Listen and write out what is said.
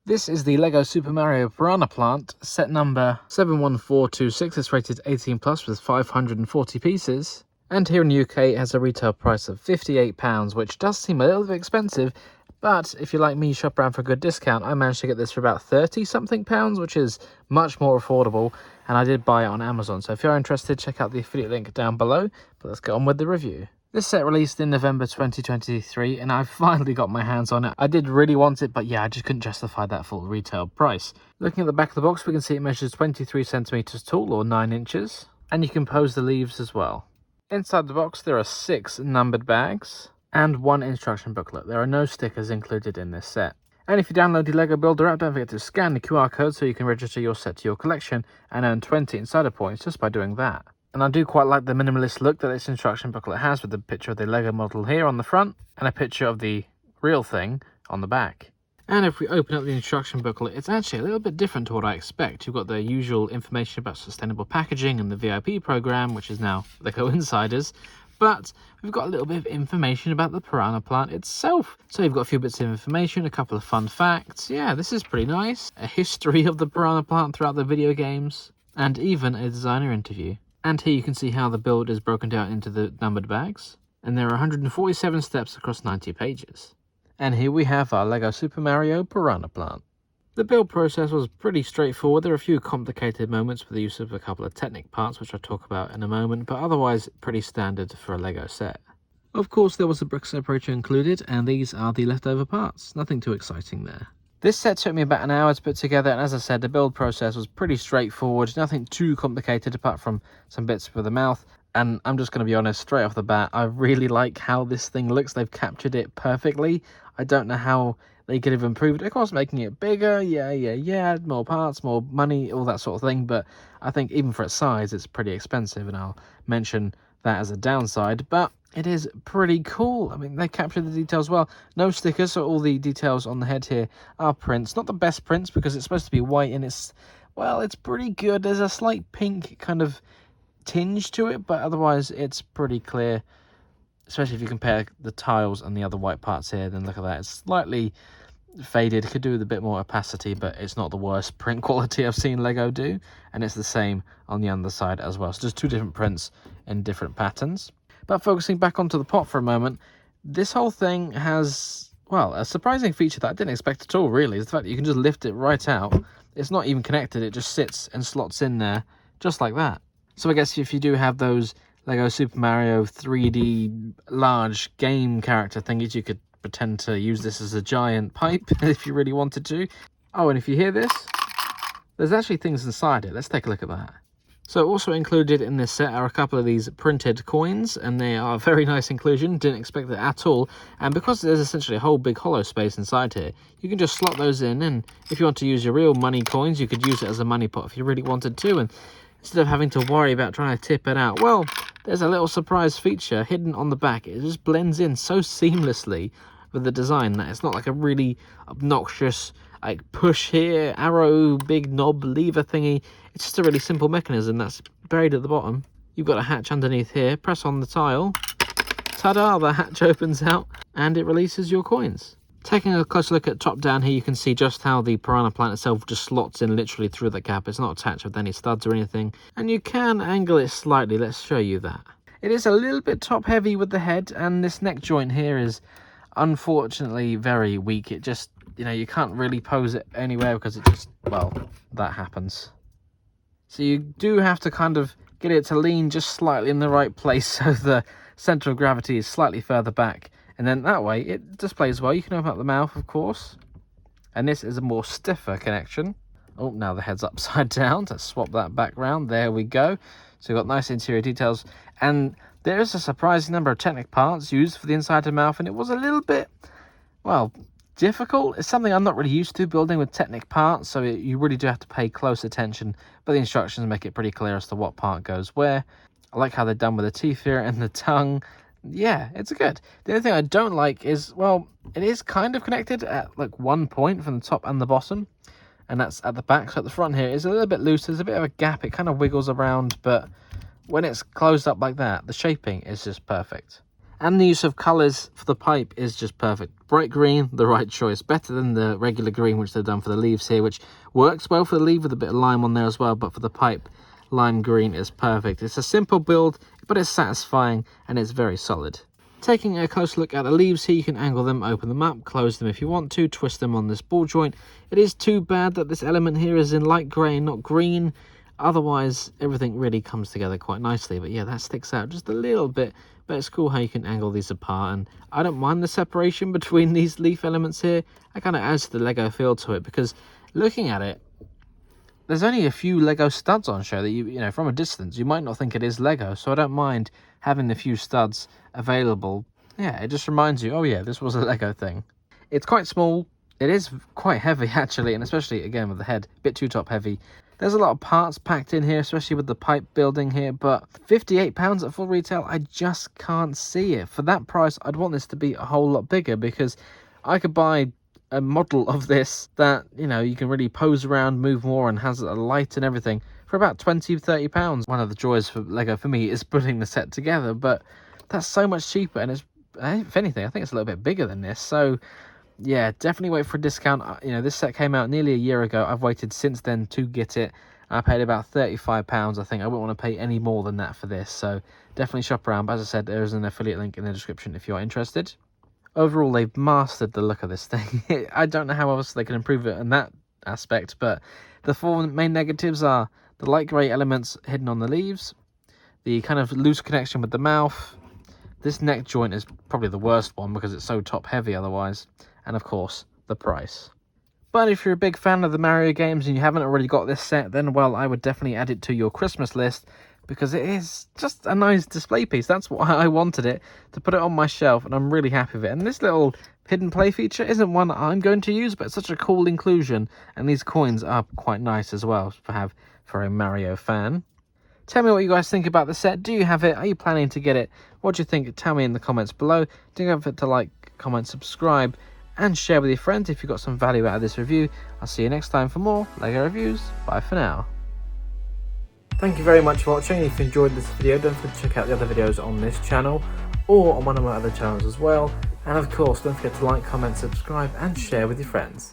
This is the LEGO Super Mario Piranha plant, set number 71426. It's rated 18 plus with 540 pieces. And here in the UK it has a retail price of £58, which does seem a little bit expensive, but if you're like me, you shop around for a good discount. I managed to get this for about 30 something pounds, which is much more affordable, and I did buy it on Amazon. So if you're interested, check out the affiliate link down below. But let's get on with the review. This set released in November 2023, and I finally got my hands on it. I did really want it, but yeah, I just couldn't justify that full retail price. Looking at the back of the box, we can see it measures 23 centimeters tall, or 9 inches, and you can pose the leaves as well. Inside the box, there are 6 numbered bags and 1 instruction booklet. There are no stickers included in this set. And if you download the LEGO Builder app, don't forget to scan the QR code so you can register your set to your collection and earn 20 insider points just by doing that. And I do quite like the minimalist look that this instruction booklet has, with the picture of the LEGO model here on the front and a picture of the real thing on the back. And if we open up the instruction booklet, it's actually a little bit different to what I expect. You've got the usual information about sustainable packaging and the VIP program, which is now LEGO Insiders. But we've got a little bit of information about the Piranha plant itself. So you've got a few bits of information, a couple of fun facts. Yeah, this is pretty nice. A history of the Piranha plant throughout the video games, and even a designer interview. And here you can see how the build is broken down into the numbered bags. And there are 147 steps across 90 pages. And here we have our LEGO Super Mario Piranha plant. The build process was pretty straightforward. There are a few complicated moments with the use of a couple of Technic parts, which I'll talk about in a moment, but otherwise pretty standard for a LEGO set. Of course, there was a brick separator included, and these are the leftover parts. Nothing too exciting there. This set took me about an hour to put together, and as I said, the build process was pretty straightforward. Nothing too complicated apart from some bits for the mouth. And I'm just going to be honest, straight off the bat, I really like how this thing looks. They've captured it perfectly. I don't know how they could have improved it. Of course, making it bigger, yeah, more parts, more money, all that sort of thing. But I think even for its size, it's pretty expensive, and I'll mention that as a downside. But it is pretty cool. I mean, they captured the details well. No stickers, so all the details on the head here are prints. Not the best prints, because it's supposed to be white, and it's pretty good. There's a slight pink kind of tinge to it, but otherwise it's pretty clear, especially if you compare the tiles and the other white parts here. Then look at that, it's slightly faded, could do with a bit more opacity, but it's not the worst print quality I've seen LEGO do, and it's the same on the underside as well. So just 2 different prints in different patterns. But focusing back onto the pot for a moment, this whole thing has, well, a surprising feature that I didn't expect at all, really, is the fact that you can just lift it right out. It's not even connected, it just sits and slots in there just like that. So I guess if you do have those LEGO Super Mario 3D large game character thingies, you could pretend to use this as a giant pipe if you really wanted to. Oh, and if you hear this, there's actually things inside it. Let's take a look at that. So also included in this set are a couple of these printed coins, and they are a very nice inclusion. Didn't expect it at all. And because there's essentially a whole big hollow space inside here, you can just slot those in, and if you want to use your real money coins, you could use it as a money pot if you really wanted to, and instead of having to worry about trying to tip it out, well, there's a little surprise feature hidden on the back. It just blends in so seamlessly with the design that it's not like a really obnoxious like push here, arrow, big knob, lever thingy. It's just a really simple mechanism that's buried at the bottom. You've got a hatch underneath here. Press on the tile. Ta-da! The hatch opens out and it releases your coins. Taking a close look at top down here, you can see just how the Piranha plant itself just slots in literally through the gap. It's not attached with any studs or anything. And you can angle it slightly. Let's show you that. It is a little bit top heavy with the head, and this neck joint here is unfortunately very weak. It just, you can't really pose it anywhere because it just, well, that happens. So you do have to kind of get it to lean just slightly in the right place so the center of gravity is slightly further back. And then that way it displays well. You can open up the mouth, of course. And this is a more stiffer connection. Oh, now the head's upside down. Let's swap that back round. There we go. So we've got nice interior details. And there is a surprising number of Technic parts used for the inside of the mouth. And it was a little bit, well, difficult. It's something I'm not really used to, building with Technic parts. So you really do have to pay close attention. But the instructions make it pretty clear as to what part goes where. I like how they're done with the teeth here and the tongue. Yeah, it's good. The only thing I don't like is, well, it is kind of connected at like one point from the top and the bottom, and that's at the back. So at the front here is a little bit loose. There's a bit of a gap. It kind of wiggles around, but when it's closed up like that, the shaping is just perfect. And the use of colours for the pipe is just perfect. Bright green, the right choice. Better than the regular green, which they've done for the leaves here, which works well for the leaf with a bit of lime on there as well. But for the pipe, lime green is perfect. It's a simple build, but it's satisfying and it's very solid. Taking a close look at the leaves here, you can angle them, open them up, close them if you want to, twist them on this ball joint. It is too bad that this element here is in light grey and not green. Otherwise, everything really comes together quite nicely. But yeah, that sticks out just a little bit. But it's cool how you can angle these apart. And I don't mind the separation between these leaf elements here. It kind of adds the Lego feel to it, because looking at it, there's only a few Lego studs on show that you know, from a distance, you might not think it is Lego. So I don't mind having a few studs available. Yeah, it just reminds you, oh yeah, this was a Lego thing. It's quite small. It is quite heavy, actually, and especially, again, with the head, a bit too top heavy. There's a lot of parts packed in here, especially with the pipe building here, but £58 at full retail, I just can't see it. For that price, I'd want this to be a whole lot bigger, because I could buy a model of this that, you know, you can really pose around, move more, and has a light and everything for about £20–30. One of the joys for Lego for me is putting the set together, but that's so much cheaper, and it's, if anything, I think it's a little bit bigger than this. So yeah, definitely wait for a discount. You know, this set came out nearly a year ago. I've waited since then to get it. I paid about £35, I think. I wouldn't want to pay any more than that for this, so definitely shop around. But as I said, there is an affiliate link in the description if you're interested. Overall, they've mastered the look of this thing. I don't know how else they can improve it in that aspect, but the four main negatives are the light grey elements hidden on the leaves, the kind of loose connection with the mouth. This neck joint is probably the worst one because it's so top heavy otherwise, and of course, the price. But if you're a big fan of the Mario games and you haven't already got this set, then well, I would definitely add it to your Christmas list, because it is just a nice display piece. That's why I wanted it, to put it on my shelf, and I'm really happy with it. And this little hidden play feature isn't one I'm going to use, but it's such a cool inclusion, and these coins are quite nice as well to have for a Mario fan. Tell me what you guys think about the set. Do you have it? Are you planning to get it? What do you think? Tell me in the comments below. Don't forget to like, comment, subscribe, and share with your friends if you got some value out of this review. I'll see you next time for more LEGO reviews. Bye for now. Thank you very much for watching. If you enjoyed this video, don't forget to check out the other videos on this channel or on one of my other channels as well. And of course, don't forget to like, comment, subscribe, and share with your friends.